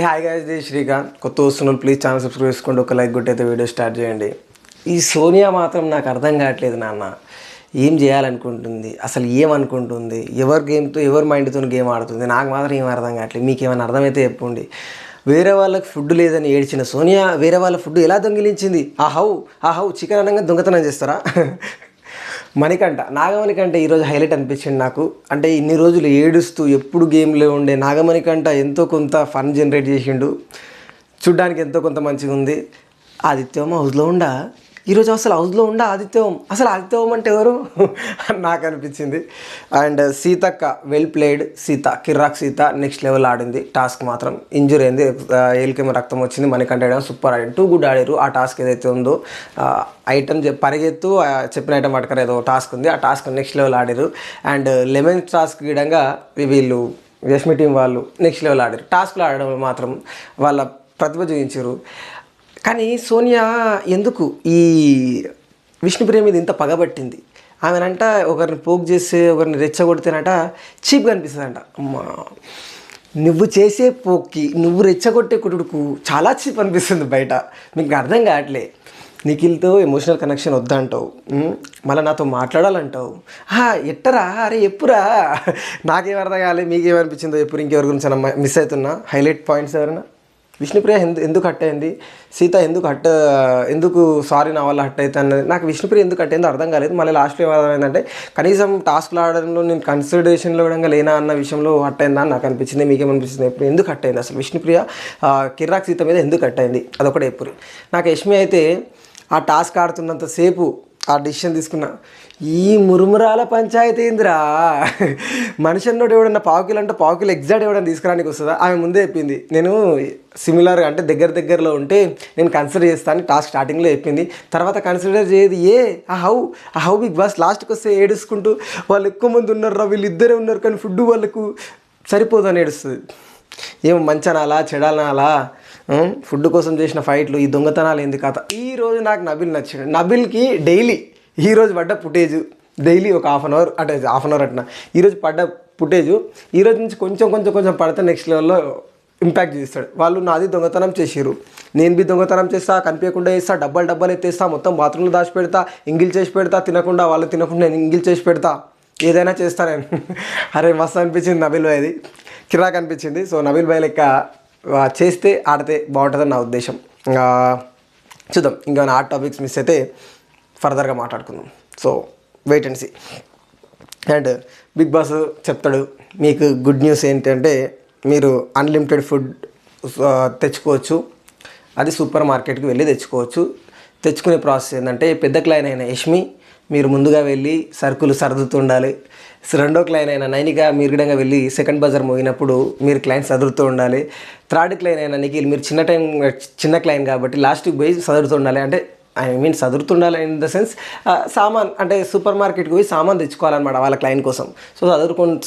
Hi guys, the Srikanth. కొత్త వస్తున్నారు, please channel subscribe చేసుకోండి, ఒక లైక్ కొట్టి అయితే వీడియో స్టార్ట్ చేయండి. ఈ సోనియా మాత్రం నాకు అర్థం కావట్లేదు నాన్న. ఏం చేయాలనుకుంటుంది, అసలు ఏమనుకుంటుంది, ఎవరి గేమ్తో ఎవరి మైండ్తో గేమ్ ఆడుతుంది, నాకు మాత్రం ఏం అర్థం కావట్లేదు. మీకు ఏమైనా అర్థమైతే చెప్పండి. వేరే వాళ్ళకి ఫుడ్ లేదని ఏడ్చిన సోనియా వేరే వాళ్ళ ఫుడ్ ఎలా దొంగిలించింది? ఆ హౌ చికెన్ అనగా దొంగతనం చేస్తారా? నాగమణికంట ఈరోజు హైలైట్ అనిపించింది నాకు. అంటే ఇన్ని రోజులు ఏడుస్తూ ఎప్పుడు గేమ్లో ఉండే నాగమణికంట ఎంతో కొంత ఫన్ జనరేట్ చేసిండు. చూడ్డానికి ఎంతో కొంత మంచిగా ఉంది. ఆదిత్యం హౌస్లో ఉండా ఈరోజు, అసలు హౌస్లో ఉండా ఆదిత్యం. అసలు ఆదిత్యం అంటే ఎవరు నాకు అనిపించింది. And Seethakka well played. Kirrak Seetha next level ఆడింది. టాస్క్ మాత్రం ఇంజురీ అయింది, ఏలికేమో రక్తం వచ్చింది. మణికంఠ సూపర్ ఆడాడు, 2 గుడ్ ఆడారు. ఆ టాస్క్ ఏదైతే ఉందో ఐటమ్ పరిగెత్తు చెప్పిన ఐటమ్ పట్టుకర ఏదో టాస్క్ ఉంది, ఆ టాస్క్ నెక్స్ట్ లెవెల్ ఆడారు. అండ్ లెమన్ టాస్క్ గిడంగా వీళ్ళు యష్మి టీం వాళ్ళు నెక్స్ట్ లెవెల్ ఆడారు. టాస్క్లో ఆడడం మాత్రం వాళ్ళ ప్రతిభ చూపించారు. కానీ సోనియా ఎందుకు ఈ విష్ణుప్రియ మీద ఇంత పగబట్టింది? ఆమెనంట ఒకరిని పోక్ చేస్తే, ఒకరిని రెచ్చగొడితేనట చీప్గా అనిపిస్తుందంట. అమ్మా, నువ్వు చేసే పోక్కి, నువ్వు రెచ్చగొట్టే కుటుడుకు చాలా చీప్ అనిపిస్తుంది బయట. మీకు అర్థం కావట్లే. నిఖిల్తో ఎమోషనల్ కనెక్షన్ వద్దంటావు, మళ్ళీ నాతో మాట్లాడాలంటావు. ఎట్టరా? అరే ఎప్పురా? నాకేం అర్థం కాలేదు. మీకేమనిపించిందో ఎప్పుడు, ఇంకెవరి గురించి మిస్ అవుతున్నా హైలైట్ పాయింట్స్ ఎవరైనా? విష్ణుప్రియ ఎందుకు హట్ అయింది, సీత ఎందుకు సారీ నా వల్ల హట్ అవుతుంది అన్నది నాకు విష్ణుప్రియ ఎందుకు హట్ అయిందో అర్థం కాలేదు. మళ్ళీ లాస్ట్లో ఏమైందంటే కనీసం టాస్క్లు ఆడడంలో నేను కన్సిడరేషన్లో కూడా లేనా అన్న విషయంలో హట్ అయిందా అని నాకు అనిపించింది. మీకేమనిపిస్తుంది? ఎప్పుడు ఎందుకు హట్ అయింది అసలు విష్ణుప్రియ కిర్రాక్ సీత మీద ఎందుకు హట్ అయింది? అదొకటే ఎప్పుడు. నాకు యష్మి అయితే ఆ టాస్క్ ఆడుతున్నంతసేపు ఆ డిసిషన్ తీసుకున్నా. ఈ మురుమురాల పంచాయతీ ఏందిరా? మనిషి అన్నోడు ఎవడన్నా పావుకిలు అంటే పావుకిలు ఎగ్జాక్ట్ ఎవడన్నా తీసుకురానికి వస్తుందా? ఆమె ముందే చెప్పింది, నేను సిమిలర్గా అంటే దగ్గరలో ఉంటే నేను కన్సిడర్ చేస్తాను టాస్క్ స్టార్టింగ్లో చెప్పింది. తర్వాత కన్సిడర్ చేయదు. ఆ హౌ బిగ్ బాస్ లాస్ట్కి వస్తే ఏడుచుకుంటూ వాళ్ళు ఎక్కువ మంది ఉన్నారు, వీళ్ళు ఇద్దరే ఉన్నారు కానీ ఫుడ్ వాళ్ళకు సరిపోదు అని ఏడుస్తుంది. ఏమో మంచనాలా చెడాలనాలా? ఫుడ్ కోసం చేసిన ఫైట్లు, ఈ దొంగతనాలు ఏంది కథ? ఈరోజు నాకు నబిల్ నచ్చాడు. నబిల్కి డైలీ ఈరోజు పడ్డ ఫుటేజ్ డైలీ ఒక హాఫ్ అన్ అవర్ అట్లా ఈరోజు పడ్డ ఫుటేజ్ ఈరోజు నుంచి కొంచెం పడితే నెక్స్ట్ లెవెల్లో ఇంపాక్ట్ చేస్తాడు. వాళ్ళు నాది దొంగతనం చేసారు, నేను దొంగతనం చేస్తా, కనిపించకుండా చేస్తా, డబ్బాలు ఎత్తేస్తా, మొత్తం బాత్రూంలో దాచి పెడతా, ఇంగిల్ చేసి పెడతా, వాళ్ళు తినకుండా నేను ఇంగిల్ చేసి పెడతా, ఏదైనా చేస్తా నేను. అరే మస్తు అనిపించింది నబిల్ భాయ్, అది కిరాక్ అనిపించింది. సో నబిల్ భాయ్ లెక్క చేస్తే ఆడితే బాగుంటుందని నా ఉద్దేశం. చూద్దాం, ఇంకా ఆర్ట్ టాపిక్స్ మిస్ అయితే ఫర్దర్గా మాట్లాడుకుందాం. So wait and see. And big boss చెప్తాడు, మీకు గుడ్ న్యూస్ ఏంటంటే మీరు అన్లిమిటెడ్ ఫుడ్ తెచ్చుకోవచ్చు. అది సూపర్ మార్కెట్కి వెళ్ళి తెచ్చుకోవచ్చు. తెచ్చుకునే ప్రాసెస్ ఏంటంటే, పెద్ద క్లైన్ అయిన యష్మి మీరు ముందుగా వెళ్ళి సరుకులు సర్దుతుండాలి. రెండో క్లైన్ అయిన నైనిక మీరు కూడా వెళ్ళి సెకండ్ బజార్ మోగినప్పుడు మీరు క్లైన్ సదురుతూ ఉండాలి. థర్డ్ క్లైన్ అయిన నిఖిల్ మీరు చిన్న క్లైన్ కాబట్టి లాస్ట్కి పోయి సదురుతుండాలి. అంటే చదువుతుండాలి ఇన్ ద సెన్స్ సామాన్, అంటే సూపర్ మార్కెట్కి పోయి సామాన్ తెచ్చుకోవాలన్నమాట వాళ్ళ క్లైంట్ కోసం. సో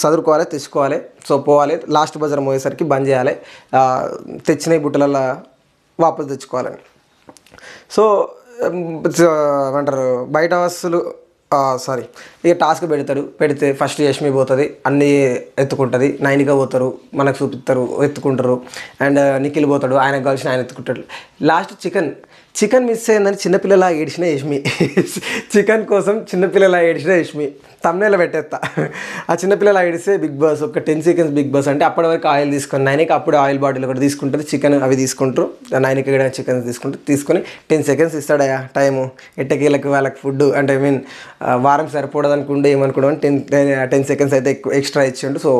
చదువుకోవాలి, తెచ్చుకోవాలి. సో పోవాలి, లాస్ట్ బజార్ మోయేసరికి బంద్ చేయాలి, తెచ్చిన బుట్టలలో వాపసు తెచ్చుకోవాలని. సో ఏమంటారు, బయట వస్తువులు ఇక టాస్క్ పెడితే ఫస్ట్ యష్మి పోతుంది, అన్నీ ఎత్తుకుంటుంది. నైనిక పోతారు, మనకు చూపిస్తారు, ఎత్తుకుంటారు. అండ్ నిఖిల్ పోతాడు, ఆయనకు కలిసిన ఆయన ఎత్తుకుంటాడు. లాస్ట్ చికెన్ మిస్ అయిందని చిన్నపిల్లలా ఏడిచిన యష్మి. చికెన్ కోసం చిన్నపిల్లలా ఏడిచిన యష్మి తమ్నేలో పెట్టేస్తా. ఆ చిన్నపిల్లలా ఏడిస్తే బిగ్ బాస్ ఒక 10 seconds బిగ్ బాస్ అంటే అప్పటి వరకు ఆయిల్ తీసుకొని నైనిక అప్పుడు ఆయిల్ బాటిల్ ఒకటి తీసుకుంటుంది, చికెన్ అవి తీసుకుంటారు. నైనిక కూడా చికెన్ తీసుకొని 10 seconds ఇస్తాడయా టైము. ఎట్టకేళ్ళకి వాళ్ళకి ఫుడ్ అంటే వారం సరిపోవడం అనుకుంటే ఏమనుకోవడం 10 seconds అయితే ఎక్స్ట్రా ఇచ్చిండు. సో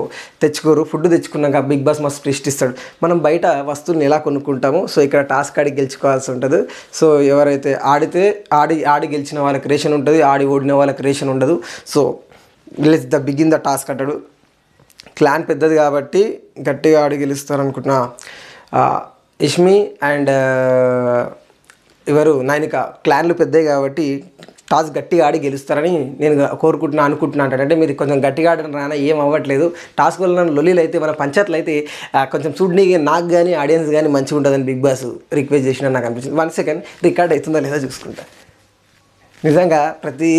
తెచ్చుకోరు. ఫుడ్ తెచ్చుకున్నాక బిగ్ బాస్ మస్తు ట్విస్ట్ ఇస్తాడు. మనం బయట వస్తువులను ఎలా కొనుక్కుంటాము, సో ఇక్కడ టాస్క్ ఆడి గెలుచుకోవాల్సి ఉంటుంది. సో ఎవరైతే ఆడి గెలిచిన వాళ్ళకి రేషన్ ఉంటుంది, ఆడి ఓడిన వాళ్ళకి రేషన్ ఉండదు. So let's begin the task అంటాడు. క్లాన్ పెద్దది కాబట్టి గట్టిగా ఆడి గెలుస్తారు అనుకుంటున్నా. యష్మి అండ్ ఎవరు నైనిక క్లాన్లు పెద్దవి కాబట్టి టాస్క్ గట్టిగా ఆడి గెలుస్తారని నేను అనుకుంటున్నా అంటే మీరు కొంచెం గట్టిగా ఆడడం రానా ఏం అవ్వట్లేదు. టాస్క్ వల్ల లొల్లీలు అయితే మన పంచాయతీలు అయితే కొంచెం చూడనీకి నాకు కానీ ఆడియన్స్ కానీ మంచిగా ఉంటుందని బిగ్ బాస్ రిక్వెస్ట్ చేసిన నాకు అనిపించింది. 1 second రికార్డ్ అవుతుందా లేదా చూసుకుంటా. నిజంగా ప్రతి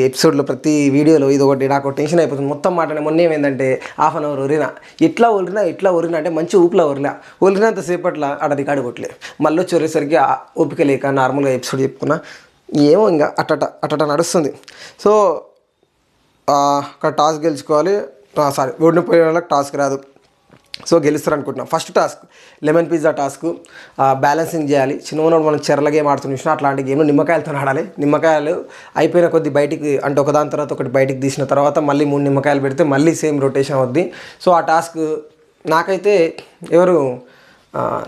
ఎపిసోడ్లో ప్రతి వీడియోలో ఇది ఒకటి నాకు టెన్షన్ అయిపోతుంది. మొత్తం మాట్లాడే మొన్న ఏమైందంటే హాఫ్ అన్ అవర్ ఒరినా ఎట్లా ఒరినా అంటే మంచి ఊపిలో ఒరినంతసేపట్ల ఆడ రికార్డు కొట్టలే. మళ్ళీ వచ్చి ఒరేసరికి ఓపిక లేక నార్మల్గా ఎపిసోడ్ చెప్పుకున్నా. ఏమో ఇంకా అట్టట నడుస్తుంది. సో అక్కడ టాస్క్ గెలుచుకోవాలి. ఓడిపోయే వాళ్ళకి టాస్క్ రాదు. సో గెలుస్తారు అనుకుంటున్నాం. First task lemon pizza task. Balancing చేయాలి. చిన్నవాడు మనం చెర్ల గేమ్ ఆడుతున్న చూసినా అట్లాంటి గేమ్లో నిమ్మకాయలతో ఆడాలి. నిమ్మకాయలు అయిపోయిన కొద్ది బయటికి అంటే ఒకదాని తర్వాత ఒకటి బయటికి తీసిన తర్వాత మళ్ళీ 3 నిమ్మకాయలు పెడితే మళ్ళీ సేమ్ రొటేషన్ అవుద్ది. సో ఆ టాస్క్ నాకైతే ఎవరు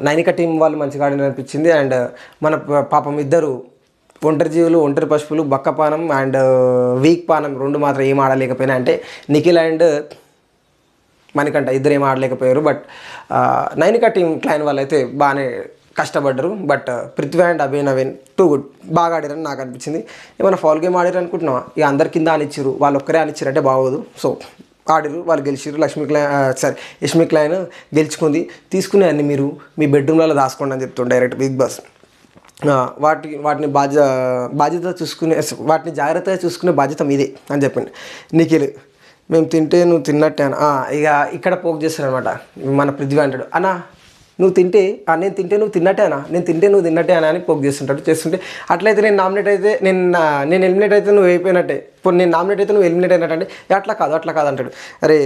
నైనిక టీం వాళ్ళు మంచిగా ఆడిన అనిపించింది. అండ్ మన పాపం ఇద్దరు ఒంటరి జీవులు, ఒంటరి పశువులు, బక్కపానం అండ్ వీక్ పానం 2 మాత్రం ఏం ఆడలేకపోయినా అంటే నిఖిల్ అండ్ మణికంఠ ఇద్దరు ఏం ఆడలేకపోయారు. బట్ నైనిక టీం క్లైన్ వాళ్ళు అయితే బాగానే కష్టపడ్డరు. But Prithvi and Naveen too good బాగా ఆడారని నాకు అనిపించింది. ఏమైనా ఫాల్ గేమ్ ఆడారు అనుకుంటున్నావా? ఇక అందరి కింద ఆనిచ్చారు, వాళ్ళు ఒక్కరే ఆనిచ్చారంటే బాగోదు. సో ఆడిరు, వాళ్ళు గెలిచిరు. యష్మి క్లైన్ గెలుచుకుంది. తీసుకునే అన్ని మీరు మీ బెడ్రూమ్లలో దాచుకోండి అని చెప్తుండే డైరెక్ట్ బిగ్ బాస్. వాటిని బాధ్యత చూసుకునే వాటిని జాగ్రత్తగా చూసుకునే బాధ్యత మీదే అని చెప్పింది నిఖిల్. మేము తింటే నువ్వు తిన్నట్టే అన్న. ఇక ఇక్కడ పోక్ చేస్తాడు అనమాట మన పృథ్వీ అంటాడు. అన్న నువ్వు తింటే నేను తింటే నువ్వు తిన్నట్టే అన్న, నేను తింటే నువ్వు తిన్నట్టే అని పోక్ చేస్తుంటే అట్లయితే నేను నామినేట్ అయితే నేను ఎలిమినేట్ అయితే నువ్వు అయిపోయినట్టే, ఇప్పుడు నేను నామినేట్ అయితే నువ్వు ఎలిమినేట్ అయినట్టు అంటే అట్లా కాదు అంటాడు. అరే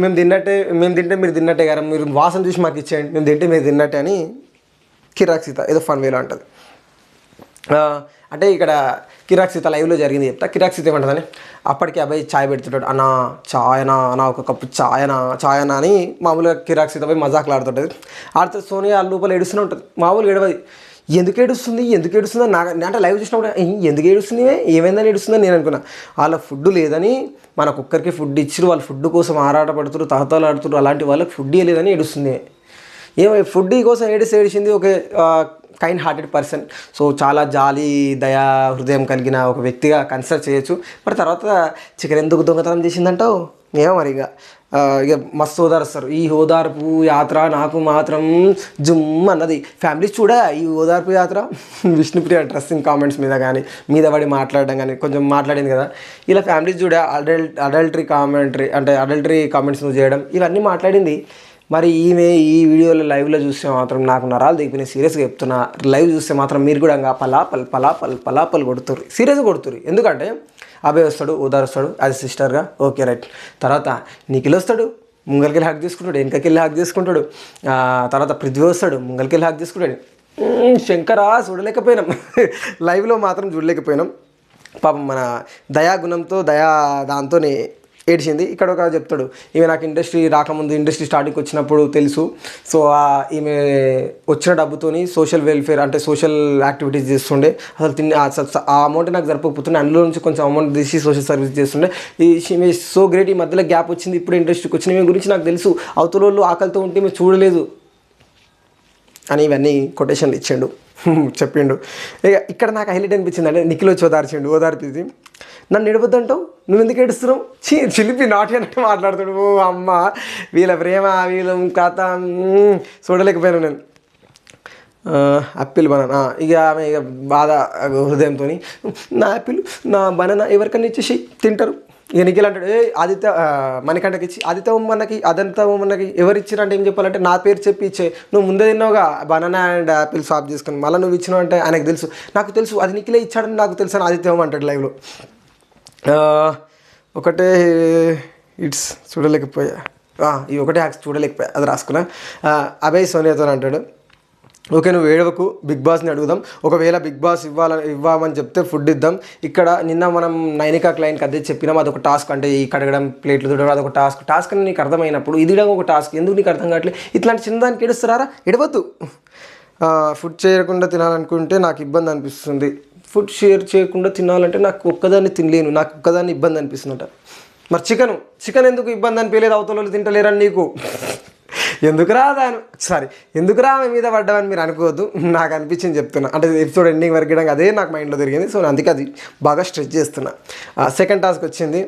మేము తింటే మీరు తిన్నట్టే కదా, మీరు వాసన చూసి మాకు ఇచ్చేయండి, మేము తింటే మీరు తిన్నట్టే అని కిరాక్ సీత ఏదో ఫన్ వేలో అంటుంది. అంటే ఇక్కడ కిరాక్ సీత లైవ్లో జరిగింది చెప్తా. కిరాక్ సీత ఏమంటుందని అప్పటికి అబ్బాయి ఛాయ్ పెడుతుంటాడు. చాయనా ఒక కప్పు చాయనా అని మామూలుగా కిరాక్ సీత పోయి మజాకులు ఆడుతుంటుంది. ఆడితే సోనియా లోపల ఏడుస్తూనే ఉంటుంది. మామూలుగా ఏడవది. ఎందుకు ఏడుస్తుంది అని అంటే లైవ్ చూసినప్పుడు ఎందుకు ఏడుస్తుంది, ఏమైందని ఏడుస్తుందని నేను అనుకున్నా. వాళ్ళ ఫుడ్ లేదని మన కుక్కర్కి ఫుడ్ ఇచ్చిరు, వాళ్ళు ఫుడ్ కోసం ఆరాటపడుతున్నారు, తహతలాడుతున్నారు, అలాంటి వాళ్ళకి ఫుడ్ ఇవ్వలేదని ఏడుస్తుంది. ఏమో ఫుడ్ కోసం ఏడిసింది ఒక కైండ్ హార్టెడ్ పర్సన్. సో చాలా జాలి దయా హృదయం కలిగిన ఒక వ్యక్తిగా కన్సిడర్ చేయొచ్చు. మరి తర్వాత చికెన్ ఎందుకు దొంగతనం చేసిందంటావు? ఏమో మరి ఇక మస్తు ఓదారుస్తారు. ఈ ఓదార్పు యాత్ర నాకు మాత్రం జుమ్ అన్నది. ఫ్యామిలీస్ చూడా ఈ ఓదార్పు యాత్ర. విష్ణుప్రియ డ్రెస్సింగ్ కామెంట్స్ మీద కానీ మీద పడి మాట్లాడడం కానీ కొంచెం మాట్లాడింది కదా, ఇలా ఫ్యామిలీస్ చూడా అడల్టరీ కామెంట్స్ నువ్వు చేయడం ఇవన్నీ మాట్లాడింది. మరి ఈమె ఈ వీడియోలో లైవ్లో చూస్తే మాత్రం నాకు నరాలు దిగిపోయినాయి. సీరియస్గా చెప్తున్నా. లైవ్ చూస్తే మాత్రం మీరు కూడా పలాపల్ కొడుతుర్రు, సీరియస్గా కొడుతుర్రు. ఎందుకంటే అబ్బాయి వస్తాడు, ఓదారుస్తాడు యాజ్ సిస్టర్గా, ఓకే రైట్. తర్వాత నిఖిల్ వస్తాడు, ముంగల్కెళ్ళి హాక్ చేసుకుంటాడు, వెనకకెళ్ళి హాక్ చేసుకుంటాడు. తర్వాత పృథ్వీ వస్తాడు, ముంగల్కెళ్ళి హాక్ చేసుకుంటాడు. శంకరా చూడలేకపోయినాం, లైవ్లో మాత్రం చూడలేకపోయినాం. పాపం మన దయాగుణంతో దాంతోనే ఏడ్చింది. ఇక్కడ ఒక చెప్తాడు, ఈమె నాకు ఇండస్ట్రీ రాకముందు ఇండస్ట్రీ స్టార్టింగ్కి వచ్చినప్పుడు తెలుసు. సో ఈమె వచ్చిన డబ్బుతోని సోషల్ వెల్ఫేర్ అంటే సోషల్ యాక్టివిటీస్ చేస్తుండే. అసలు ఆ అమౌంట్ నాకు సరిపోతుండే, అందులో నుంచి కొంచెం అమౌంట్ తీసి సోషల్ సర్వీస్ చేస్తుండే. ఈమె సో గ్రేట్. ఈ మధ్యలో గ్యాప్ వచ్చింది, ఇప్పుడు ఇండస్ట్రీకి వచ్చిన ఈమె గురించి నాకు తెలుసు. అవతల వాళ్ళు ఆకలితో ఉంటే ఈమె చూడలేదు అని ఇవన్నీ కొటేషన్లు ఇచ్చాడు, చెప్పిండు. ఇక ఇక్కడ నాకు హైలైట్ అనిపించింది అంటే నిఖిల్ వచ్చి ఓదార్పింది. నన్ను ఏడవద్దంటావు, నువ్వు ఎందుకు ఏడుస్తున్నావు, చిలిపి నాటి అన్నట్టు మాట్లాడుతాడు. ఓ అమ్మ, వీళ్ళ ప్రేమ వీళ్ళ కథ చూడలేకపోయాను నేను. యాపిల్ బనానా ఇక ఆమె ఇక బాధ హృదయంతో నా యాపిల్ నా బనానా ఎవరికన్నా ఇచ్చేసి తింటారు. ఇక నిఖిల్ అంటాడు, ఆదిత్య మణికంఠకి ఇచ్చి ఆదిత్య ఉమ్మన్నకి అదంతా ఉమ్మన్నకి ఎవరు ఇచ్చినంటే ఏం చెప్పాలంటే నా పేరు చెప్పి ఇచ్చే, నువ్వు ముందే తిన్నావుగా బనానా అండ్ యాపిల్ స్వాప్ చేసుకుని, మళ్ళీ నువ్వు ఇచ్చినావు అంటే ఆయనకు తెలుసు, నాకు తెలుసు అది నిఖిలే ఇచ్చాడని నాకు తెలుసు అని ఆదిత్య ఉమ్మ అంటాడు లైవ్లో. ఒకటే ఇట్స్ చూడలేకపోయా, ఈ ఒకటే హ్యాక్స్ చూడలేకపోయా అది రాసుకున్నా. అభయ్ సోనియాతో అంటాడు, ఓకే నువ్వు ఏడవకు, బిగ్ బాస్ని అడుగుదాం, ఒకవేళ బిగ్ బాస్ ఇవ్వమని చెప్తే ఫుడ్ ఇద్దాం. ఇక్కడ నిన్న మనం నైనికా క్లైన్కి అదే చెప్పినాం, అదొక టాస్క్, అంటే ఈ కడగడం ప్లేట్లు తుడవడం అదొక టాస్క్ అని నీకు అర్థమైనప్పుడు ఇది ఒక టాస్క్, ఎందుకు నీకు అర్థం కావట్లేదు? ఇట్లాంటి చిన్నదానికి ఏడుస్తారా? ఎడవద్దు. ఫుడ్ చేయకుండా తినాలనుకుంటే నాకు ఇబ్బంది అనిపిస్తుంది, ఫుడ్ షేర్ చేయకుండా తినాలంటే నాకు ఒక్కదాన్ని తినలేను, నాకు ఒక్కదాన్ని ఇబ్బంది అనిపిస్తుందట. మరి చికెన్ ఎందుకు ఇబ్బంది అనిపించలేదు? అవతల తింటలేరని నీకు ఎందుకురా ఆమె మీద పడ్డామని మీరు అనుకోవద్దు, నాకు అనిపించింది చెప్తున్నా. అంటే ఎపిసోడ్ ఎండింగ్ వరకు అదే నాకు మైండ్లో తిరిగింది. సో అందుకే అది బాగా స్ట్రెచ్ చేస్తున్నా. సెకండ్ టాస్క్ వచ్చింది,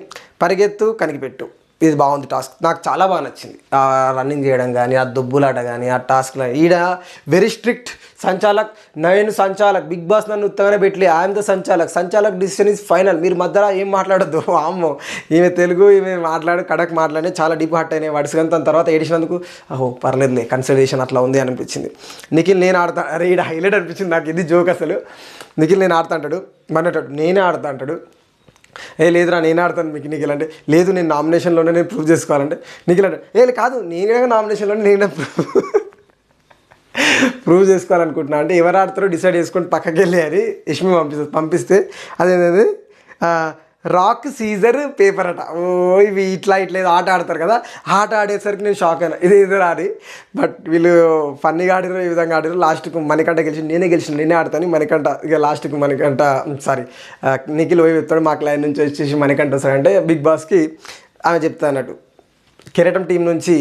పరిగెత్తు కనికిపెట్టు. ఇది బాగుంది టాస్క్, నాకు చాలా బాగా నచ్చింది. ఆ రన్నింగ్ చేయడం కానీ, ఆ దుబ్బులాట కానీ, ఆ టాస్క్లో ఈడ వెరీ స్ట్రిక్ట్ సంచాలక్, నేను సంచాలక్, బిగ్ బాస్ నన్ను ఉత్తగానే పెట్టలే, I'm the sanchalak decision is final, మీరు మధ్యలో ఏం మాట్లాడద్దు. అమ్మో, ఈమె తెలుగు, ఈమె కడక్ మాట్లాడి చాలా డీప్ హార్ట్ అయినాయి వర్డ్స్, కానీ తన తర్వాత ఏడిచినందుకు అహో పర్లేదులే, కన్సిడరేషన్ అట్లా ఉంది అనిపించింది. నిఖిల్ నేను ఆడతా, అరే ఈడ హైలైట్ అనిపించింది నాకు, ఇది జోక్ అసలు. నిఖిల్ నేను ఆడతా అంటాడు, మన్నట్టు నేనే ఆడతా అంటాడు. లేదురా నేను ఆడతాను మీకు నిఖిల్ అంటే, లేదు నేను నామినేషన్లోనే నేను ప్రూవ్ చేసుకోవాలంటే, నిఖిల్ అంటే కాదు నేనే నామినేషన్లోనే నేను ప్రూవ్ చేసుకోవాలనుకుంటున్నా అంటే, ఎవరు ఆడతారో డిసైడ్ చేసుకొని పక్కకి వెళ్ళి అని యష్మి పంపిస్తే అదేంటది రాక్ సీజర్ పేపర్ అట. ఓ ఇవి ఇట్లా ఏదో ఆట ఆడతారు కదా, ఆట ఆడేసరికి నేను షాక్ అయినా, ఇది రాని. బట్ వీళ్ళు ఫన్నీగా ఆడిరు, ఈ విధంగా ఆడిరు. లాస్ట్కు మణికంఠ గెలిచి నేనే ఆడతాను మణికంఠ. ఇక లాస్ట్కు మణికంఠ నిఖిల్ పోయి చెప్తాడు, మా క్లైన్ నుంచి వచ్చేసి మణికంఠ వస్తాడంటే బిగ్ బాస్కి ఆమె చెప్తా అన్నట్టు, కెరటం టీం నుంచి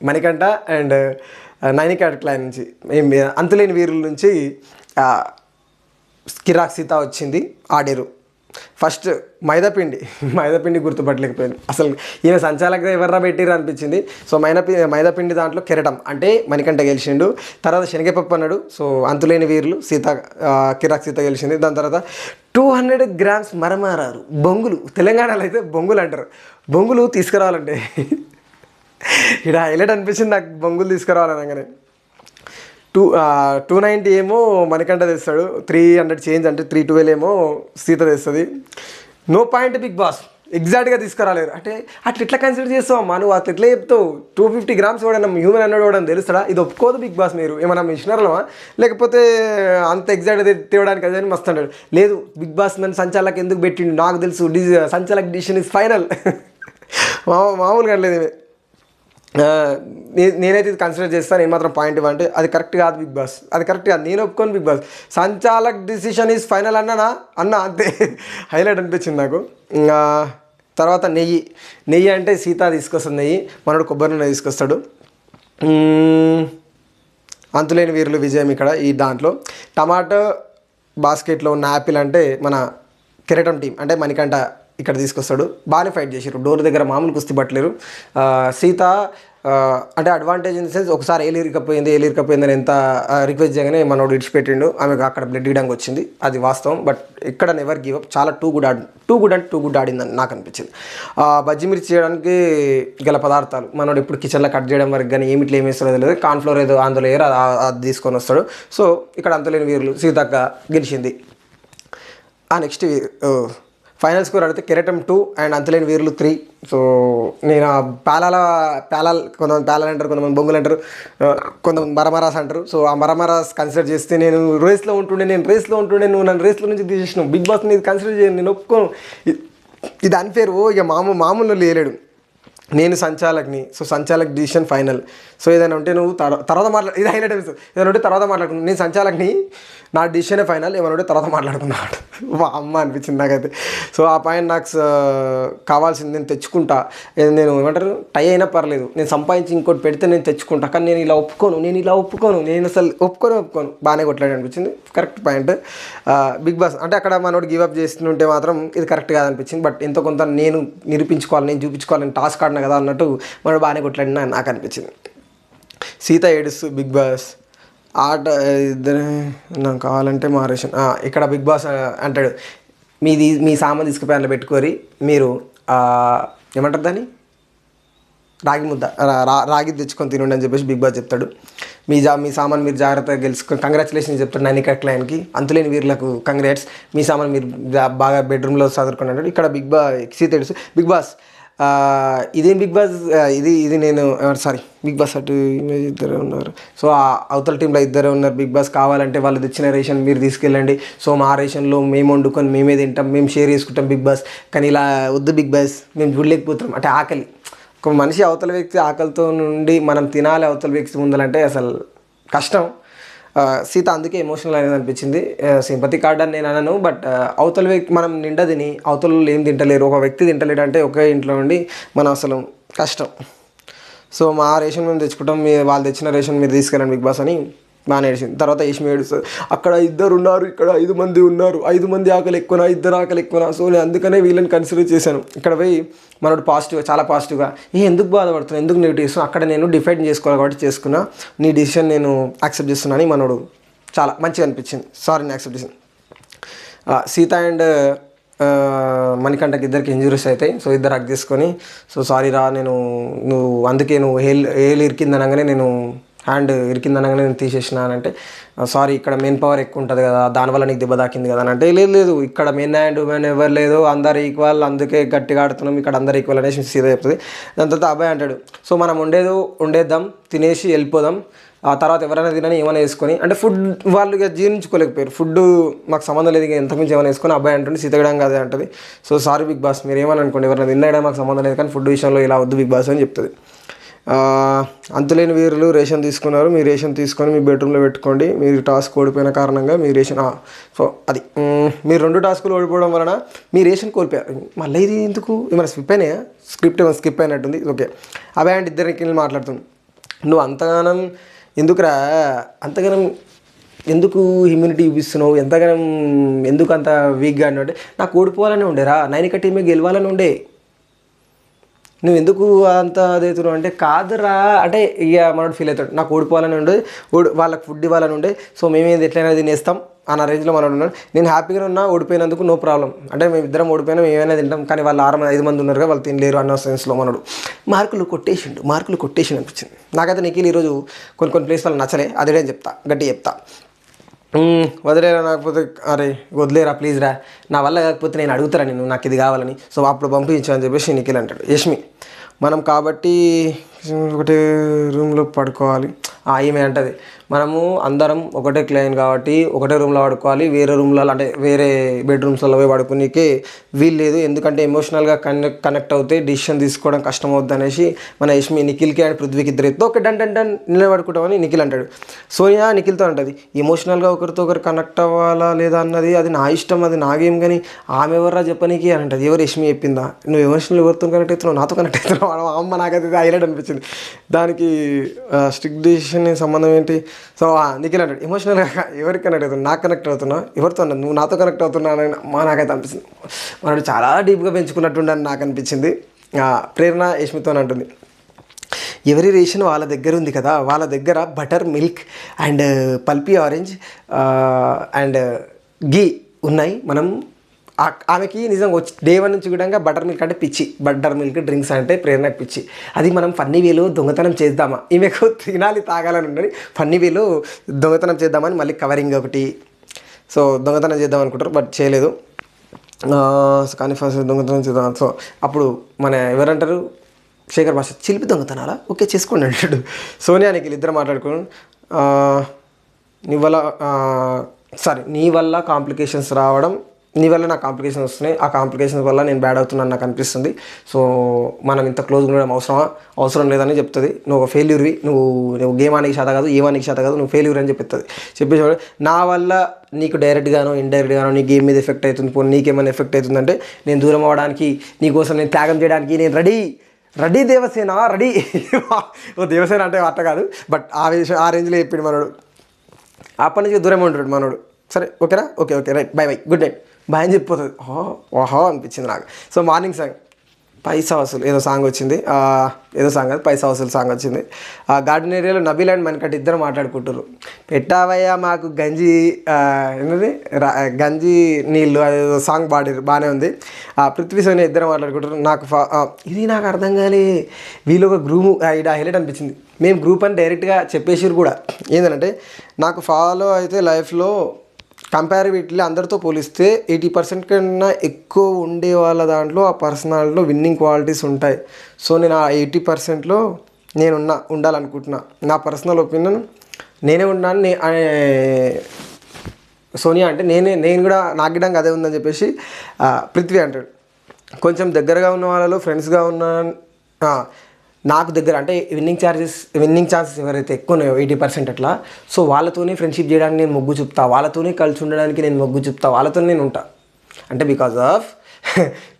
మణికంఠ అండ్ నైనికా క్లైన్ నుంచి అంతులేని వీరుల నుంచి కిరాక్ సీత వచ్చింది, ఆడారు. ఫస్ట్ మైదాపిండి గుర్తుపట్టలేకపోయాను అసలు, ఈమె సంచాలకుగా ఎవర్రా పెట్టిరు అనిపించింది. సో మైదాపిండి దాంట్లో కెరటం అంటే మణికంఠ గెలిచిండు. తర్వాత శనగపప్పు అన్నాడు, సో అంతులేని వీరులు కిరాక్ సీత గెలిచింది. దాని తర్వాత 200 grams మరమారారు బొంగులు, తెలంగాణలో అయితే బొంగులు అంటారు. బొంగులు తీసుకురావాలంటే ఇక్కడ హైలైట్ అనిపించింది నాకు, బొంగులు తీసుకురావాలనగానే. 290 ఏమో మణికంఠ తెస్తాడు, 300 చేంజ్ అంటే 312 ఏమో సీత తెస్తుంది. నో పాయింట్ బిగ్ బాస్, ఎగ్జాక్ట్గా తీసుకురాలేరు అంటే అట్లా ఎట్లా కన్సిడర్ చేస్తావు అమ్మా నువ్వు, అట్లా ఎట్లా చెప్తావు? 250 grams కూడా హ్యూమన్ అన్నాడు కూడా తెలుస్తాడా? ఇది ఒప్పుకోదు బిగ్ బాస్, మీరు ఏమన్నా మిషనర్లమా లేకపోతే అంత ఎగ్జాక్ట్గా తేవడానికి అదే మస్తు అంటాడు. లేదు బిగ్ బాస్ నన్ను సంచాలక్ ఎందుకు పెట్టిండు నాకు తెలుసు, సంచాలక్ డిసిషన్ ఇస్ ఫైనల్. మామూలుగా లేదు. నేనైతే ఇది కన్సిడర్ చేస్తాను, నేను మాత్రం పాయింట్ ఇవ్వంటే అది కరెక్ట్ కాదు బిగ్ బాస్, అది కరెక్ట్ కాదు, నేను ఒప్పుకోను Bigg Boss. Sanchalak decision is final అన్న అంతే హైలైట్ అనిపించింది నాకు. తర్వాత నెయ్యి అంటే సీత తీసుకొస్తుంది నెయ్యి, మనోడు కొబ్బరి నూనె తీసుకొస్తాడు. అంతులేని వీరులు విజయం ఇక్కడ ఈ దాంట్లో. టమాటో బాస్కెట్లో ఉన్న యాపిల్ అంటే మన కెరటం టీం అంటే మణికంఠ ఇక్కడ తీసుకొస్తాడు. బాగానే ఫైట్ చేసారు, డోర్ దగ్గర మామూలు కుస్తీ పట్టలేరు. సీత అంటే అడ్వాంటేజ్ ఇన్ ద సెన్స్, ఒకసారి ఏలిరికపోయిందని ఎంత రిక్వెస్ట్ చేయగానే మనోడు విడిచిపెట్టిండు, ఆమెకు అక్కడ బ్లడ్ ఇవ్వడానికి వచ్చింది, అది వాస్తవం. బట్ ఇక్కడ నెవర్ గివ్ అప్, చాలా టూ గుడ్ ఆడిందని నాకు అనిపించింది. బజ్జీ మిర్చి చేయడానికి గల పదార్థాలు మనోడు ఇప్పుడు కిచెన్లో కట్ చేయడం వరకు కానీ ఏమిట్లో ఏమేస్తారో తెలియదు, కార్న్ఫ్లోర్ ఏదో అందులో అది తీసుకొని వస్తాడు. సో ఇక్కడ అంతులేని వీరులు సీతక్క గెలిచింది. నెక్స్ట్ ఫైనల్ స్కోర్ అడిగితే కెరటం 2 అండ్ అంతులేని వీరులు 3. సో నేను పేలాలు కొంతమంది పేలాలు అంటారు, కొంతమంది బొంగులు అంటారు, కొంతమంది మరమరాస్ అంటారు. సో ఆ మరమరాస్ కన్సిడర్ చేస్తే నేను రేస్లో ఉంటుండే నువ్వు నన్ను రేస్లో నుంచి తీసేసినావు, బిగ్ బాస్ ఇది కన్సిడర్ చేయను, నేను ఒప్పుకోను, ఇది అన్ఫేర్. ఇక మామూలు లేలేడు, నేను సంచాలక్ని, సో సంచాలక్ డిసిషన్ ఫైనల్. సో ఏదైనా ఉంటే నువ్వు తర్వాత ఇది హైలైట్ అనిపిస్తుంది, ఏదైనా ఉంటే తర్వాత మాట్లాడుకున్నాను, నేను సంచాలక్ని, నా డిసిషనే ఫైనల్, ఏమైనా ఉంటే తర్వాత మాట్లాడుకున్నాడు. అమ్మ అనిపించింది నాకైతే. సో ఆ పాయింట్ నాకు కావాల్సింది నేను తెచ్చుకుంటా, నేను ఏమంటారు టై అయినా పర్లేదు, నేను సంపాదించి ఇంకోటి పెడితే నేను తెచ్చుకుంటా, కానీ నేను ఇలా ఒప్పుకోను, నేను అసలు ఒప్పుకోను. బాగానే కొట్లాడి అనిపించింది, కరెక్ట్ పాయింట్. బిగ్ బాస్ అంటే అక్కడ మనోడు గివప్ చేస్తుంటే మాత్రం ఇది కరెక్ట్ కాదనిపించింది. బట్ ఎంతో కొంత నేను నిరూపించుకోవాలి, నేను చూపించుకోవాలి, నేను టాస్క్ ఆడినా కదా అన్నట్టు మనోడు బాగానే కొట్లాడినా నాకు అనిపించింది. సీత ఏడుస్తూ బిగ్ బాస్ ఆట ఇద్దరు నాకు కావాలంటే మారేషన్. ఇక్కడ బిగ్ బాస్ అంటాడు, మీ సామాన్ తీసుకుపోయి పెట్టుకోరి, మీరు ఏమంటారు దాన్ని రాగి ముద్ద రాగి తెచ్చుకొని తినండి అని చెప్పేసి బిగ్ బాస్ చెప్తాడు. మీ సామాన్ మీరు జాగ్రత్తగా గెలుచుకొని కంగ్రాచులేషన్స్ చెప్తాడు నైనికా క్లైన్కి, అంతులేని వీరులకు కంగ్రాట్స్, మీ సామాన్ మీరు బాగా బెడ్రూమ్లో చదువుకుని అంటాడు. ఇక్కడ సీత ఏడుస్తూ బిగ్ బాస్ ఇదేం బిగ్ బాస్ ఇది నేను బిగ్ బాస్ అటు ఇమేజ్ ఇద్దరే ఉన్నారు, సో అవతల టీంలో ఇద్దరే ఉన్నారు, బిగ్ బాస్ కావాలంటే వాళ్ళు తెచ్చిన రేషన్ మీరు తీసుకెళ్ళండి, సో మా రేషన్లో మేము వండుకొని మేమే తింటాం, మేము షేర్ చేసుకుంటాం బిగ్ బాస్, కానీ ఇలా వద్దు బిగ్ బాస్, మేము చూడలేకపోతున్నాం. అంటే ఆకలి, ఒక మనిషి అవతల వ్యక్తి ఆకలితో నుండి మనం తినాలి అవతల వ్యక్తి ముందలంటే అసలు కష్టం. సీత అందుకే ఎమోషనల్ అనేది అనిపించింది. సింపతి కార్డ్ అని నేను అనను, బట్ అవతల వ్యక్తి మనం నిండా తిని అవతల ఏం తింటలేరు, ఒక వ్యక్తి తింటలేడు అంటే ఒకే ఇంట్లో ఉండి మనం అసలు కష్టం. సో మా రేషన్ మేము తెచ్చుకుంటాం, వాళ్ళు తెచ్చిన రేషన్ మీరు తీసుకెళ్ళండి బిగ్ బాస్ అని బాగా ఏడిచింది. తర్వాత యష్మి ఏడుస్తుంది, అక్కడ 2 ఉన్నారు, ఇక్కడ 5 మంది ఉన్నారు, 5 మంది ఆకలి ఎక్కువనా 2 ఆకలి ఎక్కువనా. సో నేను అందుకనే వీళ్ళని కన్సిడర్ చేశాను. ఇక్కడ పోయి మనోడు పాజిటివ్గా, చాలా పాజిటివ్గా, ఎందుకు బాధపడుతున్నాను, ఎందుకు నెగిటివ్ ఇస్తున్నాను, అక్కడ నేను డిఫైన్ చేసుకోవాలి కాబట్టి చేసుకున్నా, నీ డిసిషన్ నేను యాక్సెప్ట్ చేస్తున్నాను. మనోడు చాలా మంచిగా అనిపించింది, సారీ నేను యాక్సెప్ట్ చేశాను. సీత అండ్ మణికంఠకి ఇద్దరికి ఇంజురీస్ అవుతాయి. సో ఇద్దరు హక్ చేసుకొని, సో సారీ రా, నువ్వు అందుకే నువ్వు ఏలు ఇరికిందనగానే నేను హ్యాండ్ ఇరికిందనగానే నేను తీసేసినానంటే, సారీ ఇక్కడ మెయిన్ పవర్ ఎక్కువ ఉంటుంది కదా, దానివల్ల నీకు దెబ్బ తాకింది కదా అని అంటే, లేదు ఇక్కడ మెయిన్ హ్యాండ్ ఉమెన్ ఎవరు లేదు, అందరు ఈక్వల్, అందుకే గట్టిగా ఆడుతున్నాం, ఇక్కడ అందరు ఈక్వల్ అనేసి సీదా చెప్తుంది. దాని తర్వాత అబ్బాయి అంటాడు, సో మనం ఉండేద్దాం, తినేసి వెళ్ళిపోదాం, ఆ తర్వాత ఎవరైనా తినని ఏమైనా వేసుకొని, అంటే ఫుడ్ వాళ్ళు ఇక జీర్ణించుకోలేకపోయారు, ఫుడ్ మాకు సంబంధం లేదు ఇక ఎంతకుమించి ఏమైనా వేసుకొని. అబ్బాయి అంటుంది, సీతగడం కాదే అంటుంది, సో సారీ బిగ్ బాస్, మీరు ఏమని అనుకోండి, ఎవరైనా తినడం మాకు సంబంధం లేదు, కానీ ఫుడ్ విషయంలో ఇలా వద్దు బిగ్ బాస్ అని చెప్తుంది. అంతులేని వీరులు రేషన్ తీసుకున్నారు, మీ రేషన్ తీసుకొని మీ బెడ్రూమ్లో పెట్టుకోండి, మీరు టాస్క్ ఓడిపోయిన కారణంగా మీ రేషన్, సో అది మీరు 2 టాస్కులు ఓడిపోవడం వలన మీ రేషన్ కోల్పోయారు. మళ్ళీ ఇది ఎందుకు, ఏమైనా స్కిప్ అయినాయా, స్క్రిప్ట్ ఏమైనా స్కిప్ అయినట్టుంది. ఓకే, అబ్బాయి అంటే ఇద్దరికి మాట్లాడుతుంది, నువ్వు అంతగానం ఎందుకు హ్యూమినిటీ చూపిస్తున్నావు, ఎంతగానం ఎందుకు అంత వీక్గా అంటే, నాకు ఓడిపోవాలని ఉండేరా, నైనిక టీమే గెలవాలని ఉండే, నువ్వు ఎందుకు అంత అదవుతున్నావు అంటే, కాదురా అంటే ఇక మనోడు ఫీల్ అవుతాడు, నాకు ఓడిపోవాలని ఉండే, వాళ్ళకి ఫుడ్ ఇవ్వాలని ఉండే, సో మేమేది ఎట్లయినా తినేస్తాం అన్న రేంజ్లో మనోడు ఉన్నాడు. నేను హ్యాపీగా ఉన్నా, ఓడిపోయినందుకు నో ప్రాబ్లం, అంటే మేము ఇద్దరం ఓడిపోయినా ఏమైనా తింటాం, కానీ వాళ్ళు 5 మంది ఉన్నారు, వాళ్ళు తినలేరు అన్న సెన్స్లో మనోడు మార్కులు కొట్టేసిండు అనిపించింది. నాకైతే నిఖిల్ ఈరోజు కొన్ని ప్లేస్ వాళ్ళు నచ్చలే, అదే చెప్తా, గట్టి చెప్తా, వదిలేరా, నాకపోతే అరే వదిలేరా ప్లీజ్ రా, నా వల్ల కాకపోతే నేను అడుగుతారా నేను, నాకు ఇది కావాలని, సో అప్పుడు పంపించు అని చెప్పేసి నిఖిల్ అంటాడు. యష్మి, మనం కాబట్టి ఒకటే రూమ్లో పడుకోవాలి, ఈమె అంటది, మనము అందరం ఒకటే క్లయింట్ కాబట్టి ఒకటే రూమ్లో పడుకోవాలి, వేరే రూమ్లో అంటే వేరే బెడ్రూమ్స్లో పోయి పడుకునేకే వీలు లేదు, ఎందుకంటే ఎమోషనల్గా కనెక్ట్ అవుతే డిసిషన్ తీసుకోవడం కష్టం అవుద్ది అనేసి మన యష్మి నిఖిల్కి అండ్ పృథ్వీకి ఇద్దరు ఓకే డన్ నిలబడుకుంటామని నిఖిల్ అంటాడు. సోనియా నిఖిల్తో అంటది, ఎమోషనల్గా ఒకరితో ఒకరు కనెక్ట్ అవ్వాలా లేదా అన్నది అది నా ఇష్టం, అది నాగేం, కానీ ఆమె ఎవర్రా చెప్పనీకి అని అంటది. ఎవరు యష్మి చెప్పిందా, నువ్వు ఎమోషనల్ ఎవరితో కనెక్ట్ అవుతున్నావు, నాతో కనెక్ట్ అవుతున్నావు, అమ్మ నాకైతే హైలైట్ అనిపించింది. దానికి స్ట్రిక్ట్ డిసిషన్ సంబంధం ఏంటి, సో నిఖిల్ అంటాడు, ఎమోషనల్గా ఎవరికి కనెక్ట్ అవుతున్నా, నాకు కనెక్ట్ అవుతున్నా, ఎవరితో అన్నా నువ్వు నాతో కనెక్ట్ అవుతున్నానని మా నాకైతే అనిపిస్తుంది. మనడు చాలా డీప్గా పెంచుకున్నట్టుండని నాకు అనిపించింది. ప్రేరణ యష్మితో అంటుంది, ఎవరి రేషన్ వాళ్ళ దగ్గర ఉంది కదా, వాళ్ళ దగ్గర buttermilk and Pulpy orange and ghee ఉన్నాయి, మనం ఆమెకి నిజంగా వచ్చి డే 1 నుంచి కూడా బటర్ మిల్క్ అంటే పిచ్చి, బటర్ మిల్క్ డ్రింక్స్ అంటే ప్రేరణకు పిచ్చి, అది మనం ఫన్నీ వేలో దొంగతనం చేద్దామా, ఈమెకు తినాలి తాగాలని ఉండని ఫన్నీ వేలో దొంగతనం చేద్దామని మళ్ళీ కవరింగ్ ఒకటి, సో దొంగతనం చేద్దాం అనుకుంటారు బట్ చేయలేదు, కానీ ఫస్ట్ దొంగతనం చేద్దాం. సో అప్పుడు మన ఎవరంటారు శేఖర్ భాష, చిలిపి దొంగతనాలా, ఓకే చేసుకోండి అంటాడు. సోనియా నిఖిల్ ఇద్దరు మాట్లాడుకుని, నీ వల్ల కాంప్లికేషన్స్ రావడం, నీ వల్ల నాకు కాంప్లికేషన్స్ వస్తున్నాయి, ఆ కాంప్లికేషన్స్ వల్ల నేను బ్యాడ్ అవుతున్నాను నాకు అనిపిస్తుంది, సో మనం ఇంత క్లోజ్గా ఉండడం అవసరం లేదని చెప్తుంది. నువ్వు ఒక ఫెయిల్యూర్వి, నువ్వు గేమ్ ఆనికి శాత కాదు, ఏమానికి శాత కాదు, నువ్వు ఫెయిల్యూర్ అని చెప్తుంది. చెప్పేసి నా వల్ల నీకు డైరెక్ట్గానో ఇండైరెక్ట్గానో నీ గేమ్ మీద ఎఫెక్ట్ అవుతుంది, పోనీ నీకేమైనా ఎఫెక్ట్ అవుతుందంటే నేను దూరం అవ్వడానికి, నీకోసం నేను త్యాగం చేయడానికి నేను రెడీ దేవసేన రెడీ. ఓ దేవసేన అంటే అట్ట కాదు, బట్ ఆ రేంజ్లో చెప్పిండు మనోడు. అప్పటి నుంచి దూరం ఉంటాడు మనోడు. సరే ఓకేనా, okay right, bye good night, bye అని చెప్పిపోతుంది. ఓహో అనిపించింది నాకు. సో మార్నింగ్ సాంగ్ పైసా వసూలు ఏదో సాంగ్ వచ్చింది, ఏదో సాంగ్ అది పైసా వసూలు సాంగ్ వచ్చింది. గార్డెన్ ఏరియాలో నబీల్ అండ్ మణికంఠ ఇద్దరు మాట్లాడుకుంటారు, పెట్టావయ్యా మాకు గంజి నీళ్ళు అదేదో సాంగ్ బాగానే ఉంది. పృథ్వీ సోనియా ఇద్దరు మాట్లాడుకుంటారు. ఇది నాకు అర్థం కాలే, వీళ్ళు ఒక గ్రూప్ ఇది హైలైట్ అనిపించింది. మేము గ్రూప్ అని డైరెక్ట్గా చెప్పేసారు కూడా. ఏంటంటే నాకు ఫాలో అయితే లైఫ్లో కంపారిటివ్లీ అందరితో పోలిస్తే 80% కన్నా ఎక్కువ ఉండే వాళ్ళ దాంట్లో ఆ పర్సనాలిటీలో విన్నింగ్ క్వాలిటీస్ ఉంటాయి. సో నేను ఆ 80%లో ఉండాలనుకుంటున్నా. నా పర్సనల్ ఒపీనియన్ నేనే ఉన్నాను. సోనియా అంటే నేను కూడా నాకు గిడంగా అదే ఉందని చెప్పేసి పృథ్వీ అంటాడు. కొంచెం దగ్గరగా ఉన్న వాళ్ళలో ఫ్రెండ్స్గా ఉన్న నాకు దగ్గర అంటే విన్నింగ్ ఛాన్సెస్ ఎవరైతే ఎక్కువ ఉన్నాయో 80% అట్లా, సో వాళ్ళతోనే ఫ్రెండ్షిప్ చేయడానికి నేను మొగ్గు చూపుతా, వాళ్ళతోనే కలిసి ఉండడానికి నేను మొగ్గు చూపుతా, వాళ్ళతోనే నేను ఉంటా. అంటే because of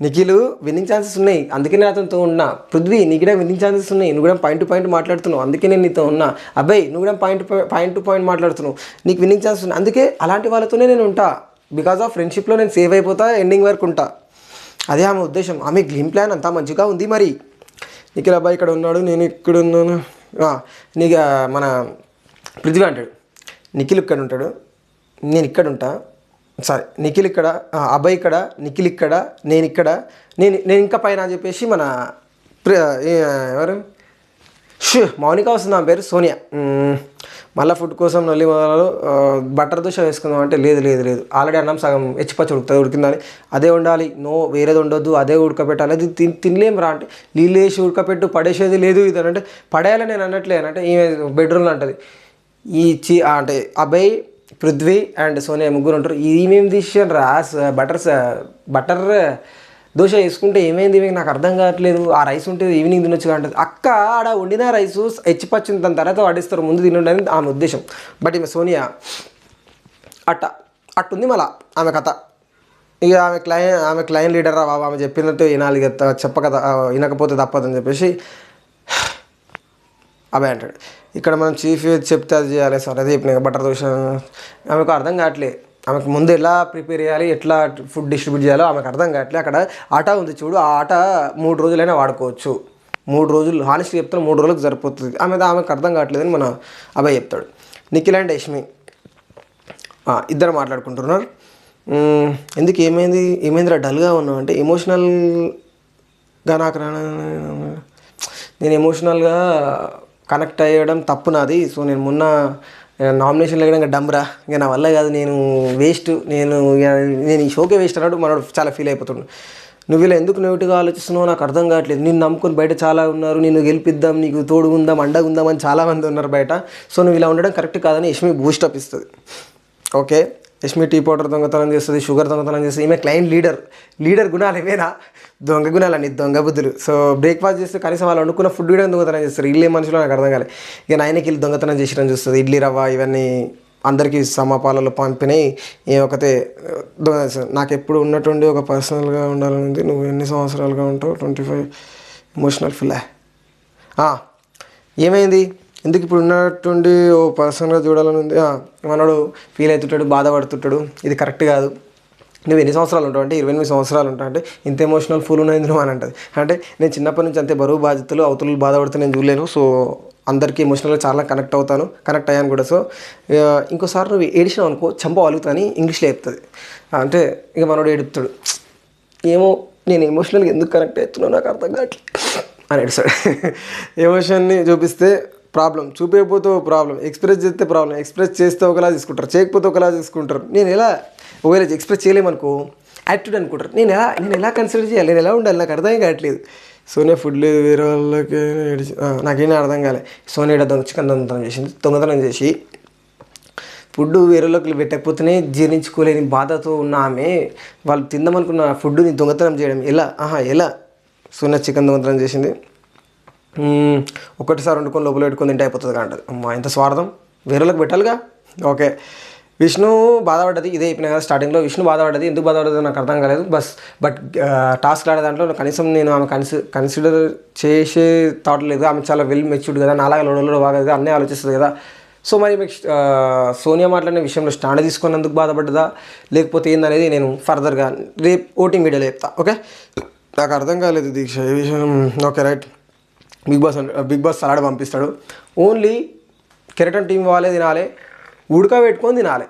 Nikhil winning chances ఉన్నాయి, అందుకే నేను అతనితో ఉన్నా. పృథ్వీ నీకు కూడా విన్నింగ్ ఛాన్సెస్ ఉన్నాయి, నువ్వు కూడా పాయింట్ టు పాయింట్ మాట్లాడుతున్నావు, అందుకే నేను నీతో ఉన్నా. అబ్బాయి నువ్వు కూడా పాయింట్ టు పాయింట్ మాట్లాడుతున్నావు, నీకు విన్నింగ్ ఛాన్సెస్ ఉన్నాయి, అందుకే అలాంటి వాళ్ళతోనే నేను ఉంటా. బికాజ్ ఆఫ్ ఫ్రెండ్షిప్లో నేను సేవ్ అయిపోతా, ఎండింగ్ వరకు ఉంటా. అదే ఆమె ఉద్దేశం. ఆమె గేమ్ ప్లాన్ అంతా మంచిగా ఉంది. మరి నిఖిల్ అబ్బాయి ఇక్కడ ఉన్నాడు, నేను ఇక్కడ ఉన్నాను. నీకు మన పృథ్వీ అంటాడు నిఖిల్ ఇక్కడ ఉంటాడు, నేను ఇక్కడ ఉంటా. సారీ, నిఖిల్ ఇక్కడ, అబ్బాయి ఇక్కడ, నిఖిల్ ఇక్కడ, నేను ఇక్కడ, నేను ఇంకా పైన అని చెప్పేసి మన ఎవరు మౌనిక వస్తుంది, ఆమె పేరు సోనియా. మళ్ళీ ఫుడ్ కోసం నల్లి మొదలు బటర్ దోశ వేసుకుందాం అంటే లేదు లేదు లేదు, ఆల్రెడీ అన్నం సగం ఎచ్చిపచ్చి ఉడుకుతుంది, ఉడికిందని అదే ఉండాలి, నో వేరేది ఉండొద్దు, అదే ఉడకపెట్టాలి, అది తినలేం రా అంటే నీళ్ళు వేసి ఉడకపెట్టు, పడేసేది లేదు ఇది అంటే పడేయాలని నేను అన్నట్లేదు అంటే ఈమె బెడ్రూమ్లో అంటది. అంటే అబ్బాయి, పృథ్వీ అండ్ సోనియా ముగ్గురు ఉంటారు. ఈమెం తీసాను రా బటర్ దోశ వేసుకుంటే ఏమైంది ఇవి నాకు అర్థం కావట్లేదు, ఆ రైస్ ఉంటే ఈవినింగ్ తినొచ్చు అంటది. అక్క ఆడ వండిన రైసు ఎచ్చిపచ్చింది, దాని తర్వాత వాడిస్తారు, ముందు తినండి అని ఆమె ఉద్దేశం. బట్ ఈమె సోనియా అట్టుంది మళ్ళా ఆమె కథ. ఇక ఆమె క్లైన్ లీడర్ రా బాబు, ఆమె చెప్పినట్టు వినాలి, చెప్పక వినకపోతే తప్పదని చెప్పేసి అబ్బాయి అంటాడు. ఇక్కడ మనం చీఫ్ చెప్తే అది చేయాలి సార్, అదే చెప్పిన బటర్ దోశ. ఆమెకు అర్థం కావట్లేదు, ఆమెకు ముందు ఎలా ప్రిపేర్ చేయాలి, ఎట్లా ఫుడ్ డిస్ట్రిబ్యూట్ చేయాలో ఆమెకు అర్థం కావట్లేదు. అక్కడ ఆటా ఉంది చూడు, ఆ ఆట 3 రోజులైనా వాడుకోవచ్చు, 3 రోజులు హానెస్ట్గా చెప్తాను, 3 రోజులకు సరిపోతుంది. ఆమెకు అర్థం కావట్లేదని మన అబ్బాయి చెప్తాడు. నిఖిల్ అండ్ యష్మి ఇద్దరు మాట్లాడుకుంటున్నారు. ఎందుకు ఏమైందిరా డల్గా ఉన్నావు అంటే, ఎమోషనల్గా నాకు నేను ఎమోషనల్గా కనెక్ట్ అయ్యడం తప్పు నాది. సో నేను మొన్న నామినేషన్లో కూడా ఇంకా డమ్రా, ఇంకా నా వల్ల కాదు, నేను వేస్ట్, నేను ఈ షోకే వేస్ట్ అన్నాడు. మనోడు చాలా ఫీల్ అయిపోతున్నాడు. నువ్వు ఇలా ఎందుకు నెగిటివ్గా ఆలోచిస్తున్నావు నాకు అర్థం కావట్లేదు, నిన్ను నమ్ముకొని బయట చాలా ఉన్నారు, నిన్ను గెలిపిద్దాం, నీకు తోడు ఉందాం, అండగా ఉందాం అని చాలామంది ఉన్నారు బయట. సో నువ్వు ఇలా ఉండడం కరెక్ట్ కాదని యష్మి బూస్టప్ ఇస్తుంది. ఓకే, యష్మి టీ పౌడర్ దొంగతనం చేస్తుంది, షుగర్ దొంగతనం చేస్తుంది. ఈమె క్లయింట్ లీడర్ గుణాలు ఏమైనా దొంగ గుణాలని, దొంగ బుద్ధులు. సో బ్రేక్ఫాస్ట్ చేస్తే కనీసం వాళ్ళు వండుకున్న ఫుడ్ కూడా దొంగతనం చేస్తారు. ఇల్లు ఏ మనుషులు నాకు అర్థం కాలేదు. ఇక నాయనకి వెళ్ళి దొంగతనం చేసిరని చూస్తుంది. ఇడ్లీ రవ్వ ఇవన్నీ అందరికీ సమపాలలో పంపినాయి. ఒకతే నాకు ఎప్పుడు ఉన్నట్టుండి ఒక పర్సనల్గా ఉండాలని ఉంది. నువ్వు ఎన్ని సంవత్సరాలుగా ఉంటావు? 25. Emotional fill. ఏమైంది, ఎందుకు ఇప్పుడు ఉన్నట్టుండి ఓ పర్సన్గా చూడాలని ఉంది? మనోడు ఫీల్ అవుతుంటాడు, బాధపడుతుంటాడు. ఇది కరెక్ట్ కాదు. నువ్వు ఎన్ని సంవత్సరాలు ఉంటావు అంటే 28 సంవత్సరాలు ఉంటావు అంటే ఇంత ఎమోషనల్ ఫుల్ ఉన్నది నువ్వు అని అంటది. అంటే నేను చిన్నప్పటి నుంచి అంతే బరువు బాధ్యతలు అవతలు బాధపడితే నేను చూడలేను. సో అందరికీ ఎమోషనల్గా చాలా కనెక్ట్ అయ్యాను కూడా. సో ఇంకోసారి నువ్వు ఏడిచినావు అనుకో చంప వలుగుతాని ఇంగ్లీష్లో చెప్తుంది. అంటే ఇక మనోడు ఏడుపుతాడు, ఏమో నేను ఎమోషనల్గా ఎందుకు కనెక్ట్ అవుతున్నావు నాకు అర్థం కావట్లేదు అని ఏడుస్తాడు. ఎమోషన్ని చూపిస్తే ప్రాబ్లం, చూపించకపోతే ప్రాబ్లం, ఎక్స్ప్రెస్ చేస్తే ప్రాబ్లం, ఎక్స్ప్రెస్ చేస్తే ఒకలా తీసుకుంటారు, చేయకపోతే ఒకలా తీసుకుంటారు. నేను ఎలా ఒకవేళ ఎక్స్ప్రెస్ చేయలేమనుకో యాటిట్యూడ్ అనుకుంటారు. నేను ఎలా కన్సిడర్ చేయాలి, నేను ఎలా ఉండాలి నాకు అర్థం కావట్లేదు. సోనియా ఫుడ్ లేదు, వేరే వాళ్ళకి నాకేమీ అర్థం కాలే. సోనియా చికెన్ దొంగతనం చేసి ఫుడ్ వేరే వాళ్ళకి పెట్టకపోతేనే జీర్ణించుకోలేని బాధతో ఉన్న ఆమె వాళ్ళు తిందామనుకున్న ఫుడ్ని దొంగతనం చేయడం ఎలా? సోనియా చికెన్ దొంగతనం చేసింది. ఒకటిసారి వండుకొని లోపల పెట్టుకొని తింటే అయిపోతుంది అంటది. అమ్మా ఎంత స్వార్థం, వేరే వాళ్ళకి పెట్టాలిగా. ఓకే, విష్ణు బాధపడ్డది, ఇదే చెప్పిన కదా స్టార్టింగ్లో. విష్ణు బాధపడ్డది, ఎందుకు బాధపడ్డదో నాకు అర్థం కాలేదు. బట్ టాస్క్ ఆడే దాంట్లో కనీసం నేను ఆమె కన్సిడర్ చేసే థాట్ లేదు. ఆమె చాలా వెల్ మెచ్యూర్డ్ కదా, నాలాగా లోడలో బాగా కదా, అన్నీ ఆలోచిస్తుంది కదా. సో మరి మీకు సోనియా మాట్లాడిన విషయంలో స్టాండ్ తీసుకున్నందుకు బాధపడ్డదా లేకపోతే ఏందనేది నేను ఫర్దర్గా రేపు ఓటింగ్ వీడియోలో చెప్తా. ఓకే, నాకు అర్థం కాలేదు దీక్ష ఈ విషయం. Okay right. Big boss salad పంపిస్తాడు. ఓన్లీ కెరటన్ టీం వాళ్ళే తినాలి, ఉడకబెట్టుకొని తినాలి,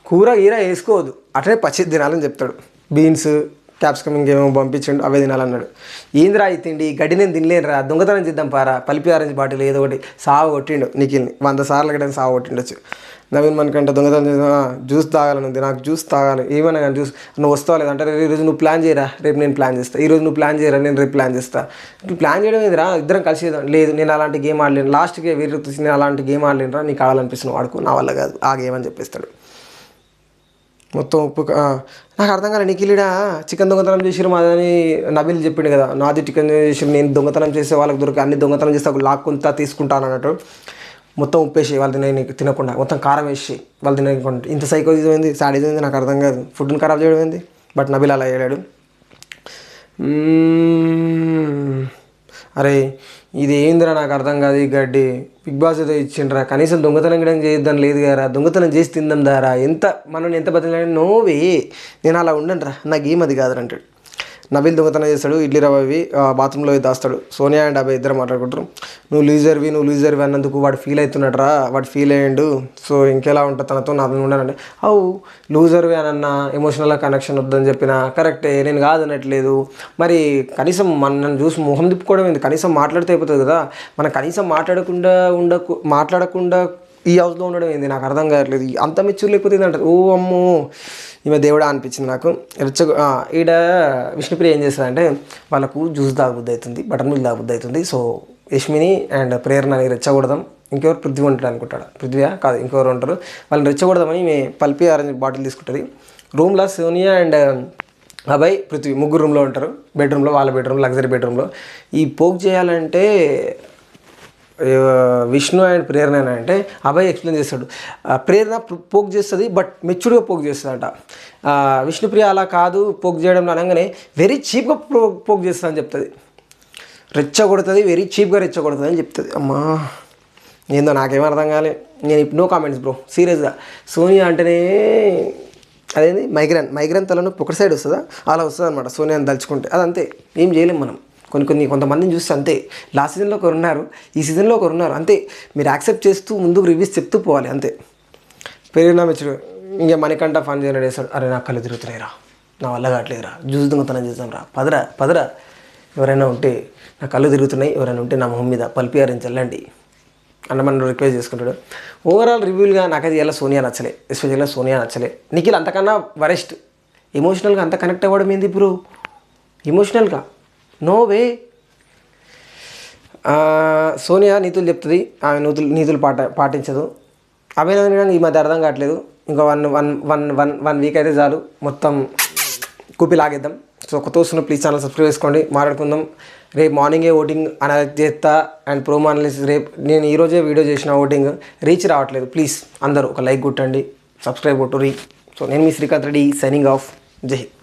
కూర గీర వేసుకోవద్దు, అట్లనే పచ్చి తినాలని చెప్తాడు. బీన్స్ క్యాప్సికమ్ ఇంకేమో పంపించండు, అవే తినాలన్నాడు. ఏందిరా ఈ తిండి గడ్డి నేను తినలేనురా, దొంగతనం చేద్దాం పారా, పలిపి ఆరెంజ్ బాటిల్ ఏదో ఒకటి సాగు కొట్టిండు. నిఖిల్ని 100 సార్లు గడ్డని సాగు కొట్టిండొచ్చు. నవీన్ మనకంటే దొంగతనం చేసిన జ్యూస్ తాగాలని ఉంది, నాకు జ్యూస్ తాగాలి, ఏమైనా కానీ జ్యూస్. నువ్వు వస్తావు లేదంటే ఈరోజు నువ్వు ప్లాన్ చేయరా, రేపు నేను ప్లాన్ చేస్తా, ఈరోజు నువ్వు ప్లాన్ చేయరా, నేను రేపు ప్లాన్ చేస్తా. ప్లాన్ చేయడం ఏదిరా, ఇద్దరం కలిసి లేదు, నేను అలాంటి గేమ్ ఆడలేను, లాస్ట్కి వేరే నేను అలాంటి గేమ్ ఆడలేనురా, నీకు ఆడాలనిపిస్తున్నావు వాడుకో, నా వల్ల కాదు ఆ గేమ్ అని చెప్పేస్తాడు. మొత్తం ఉప్పు నాకు అర్థం కాలే. నిఖిలీడా చికెన్ దొంగతనం చేసిరు మాదని నబీల్ చెప్పిండు కదా, నాది చికెన్ చేసిరు, నేను దొంగతనం చేసే వాళ్ళకి దొరికి అన్ని దొంగతనం చేస్తే లాక్కుంటా తీసుకుంటాను అన్నట్టు. మొత్తం ఉప్పేసి వాళ్ళు తినకుండా, మొత్తం కారం వేసి వాళ్ళు తినకుండా. ఇంత సైకోయిజం ఏంది, సాడిజం ఏంది నాకు అర్థం కాదు. ఫుడ్ని ఖరాబ్ చేయడం ఏంది. బట్ నబీల్ అలా చేయలేడు. అరే ఇది ఏందిరా నాకు అర్థం కాదు ఈ గడ్డి. బిగ్ బాస్ ఏదో ఇచ్చిండ్రా, కనీసం దొంగతనం కూడా చేద్దాం లేదు కదా, దొంగతనం చేసి తిందాం దారా, మనం ఎంత బతిలాడి నోవే, నేను అలా ఉండను రా, నాకు ఏం అది కాదు అంటాడు. నబీల్ దొంగతనం చేస్తాడు, ఇడ్లీ రవ్వవి బాత్రూంలో దాస్తాడు. సోనియా అండ్ అబ్బాయి ఇద్దరు మాట్లాడుకుంటారు. నువ్వు లూజర్వి అన్నందుకు వాడు ఫీల్ అవుతున్నాడు రా, వాడు ఫీల్ అయ్యిండు. సో ఇంకెలా ఉంటుంది తనతో నాతో ఉండనంటే, అవు లూజర్వి అని అన్నా ఎమోషనల్గా కనెక్షన్ వద్దని చెప్పినా కరెక్టే, నేను కాదనట్లేదు. మరి కనీసం నన్ను చూసి మొహం తిప్పుకోవడం ఏంది, కనీసం మాట్లాడితే అయిపోతుంది కదా. మనం కనీసం మాట్లాడకుండా ఈ హౌస్లో ఉండడం ఏంది, నాకు అర్థం కావట్లేదు. అంత మెచ్యూర్ లేకపోతే అంటారు. ఓ అమ్మో ఈమె దేవుడా అనిపించింది నాకు. ఈడ విష్ణుప్రియ ఏం చేస్తుందంటే వాళ్ళకు జ్యూస్ తాగబుద్ధి అవుతుంది, బటర్ మిల్క్ తాగబుద్ధి అవుతుంది. సో యష్మిని అండ్ ప్రేరణని రెచ్చగొడదాం, ఇంకెవరు పృథ్వీ ఉంటాడు అనుకుంటాడు, పృథ్వీయా కాదు ఇంకెవరు ఉంటారు, వాళ్ళని రెచ్చగొడదామని ఈమె పల్పి ఆరెంజ్ బాటిల్ తీసుకుంటుంది. రూమ్లో సోనియా అండ్ అభయ్ పృథ్వీ ముగ్గురు రూమ్లో ఉంటారు, బెడ్రూమ్లో, వాళ్ళ బెడ్రూమ్ లగ్జరీ బెడ్రూమ్లో. ఈ పోక్ చేయాలంటే విష్ణు అండ్ ప్రేరణ అంటే అభయ్ ఎక్స్ప్లెయిన్ చేస్తాడు. ప్రేరణ పోక్ చేస్తుంది, బట్ మెచ్యూర్గా పోక్ చేస్తుందంట. విష్ణుప్రియ అలా కాదు, పోక్ చేయడంలో అనగానే వెరీ చీప్గా పోక్ చేస్తుంది అని చెప్తుంది. రెచ్చగొడుతుంది, వెరీ చీప్గా రెచ్చగొడుతుంది అని చెప్తుంది. అమ్మా ఏందో నాకేం అర్థం కాలే. నేను ఇప్పుడు నో కామెంట్స్ బ్రో, సీరియస్గా. సోనియా అంటేనే అదేంది మైగ్రేన్ తలనొప్పి ఒక సైడ్ వస్తుందా, అలా వస్తుంది అనమాట సోనియాని తలుచుకుంటే. అదంతే, ఏం చేయలేం మనం. కొంతమందిని చూస్తే అంతే. లాస్ట్ సీజన్లో ఒకరు ఉన్నారు, ఈ సీజన్లో ఒకరు ఉన్నారు, అంతే. మీరు యాక్సెప్ట్ చేస్తూ ముందుకు రివ్యూస్ చెప్తూ పోవాలి అంతే. పెరిగినా మెచ్చుడు. ఇంకా మనకంట ఫన్ జనరేట్ చేస్తాడు. అరే నాకు కళ్ళు తిరుగుతున్నాయిరా, నా వల్ల కావట్లేదురా, జ్యూస్ దొంగతనం చేద్దాం రా, పదరా ఎవరైనా ఉంటే, నా కళ్ళు తిరుగుతున్నాయి, ఎవరైనా ఉంటే నా మొహం మీద పల్పి ఆరెంజ్ చల్లండి అన్న మనం రిక్వెస్ట్ చేసుకుంటాడు. ఓవరాల్ రివ్యూలుగా నాకైతే ఇలా సోనియా నచ్చలే, ఎస్పెషల్గా సోనియా నచ్చలే. నిఖిల్ అంతకన్నా వరెస్ట్. ఎమోషనల్గా అంత కనెక్ట్ అవ్వడం ఏంది బ్రో, ఎమోషనల్గా నో వే. సోనియా నీతులు చెప్తుంది, ఆమె నీతులు పాటించదు. అభినందన ఈ మధ్య అర్థం కావట్లేదు. ఇంకా వన్ వీక్ అయితే చాలు, మొత్తం కూపి లాగేద్దాం. సో కొత్త వస్తున్న ప్లీజ్ ఛానల్ సబ్స్క్రైబ్ చేసుకోండి, మాట్లాడుకుందాం. రేపు మార్నింగే ఓటింగ్ అనలైజ్ చేస్తా అండ్ ప్రోమో అనాలిసిస్ రేపు. నేను ఈరోజే వీడియో చేసిన ఓటింగ్ రీచ్ రావట్లేదు. ప్లీజ్ అందరూ ఒక లైక్ కొట్టండి, సబ్స్క్రైబ్ కొట్టుర్రి. సో నేను మీ శ్రీకాంత్ రెడ్డి, సైనింగ్ ఆఫ్. జై హింద్.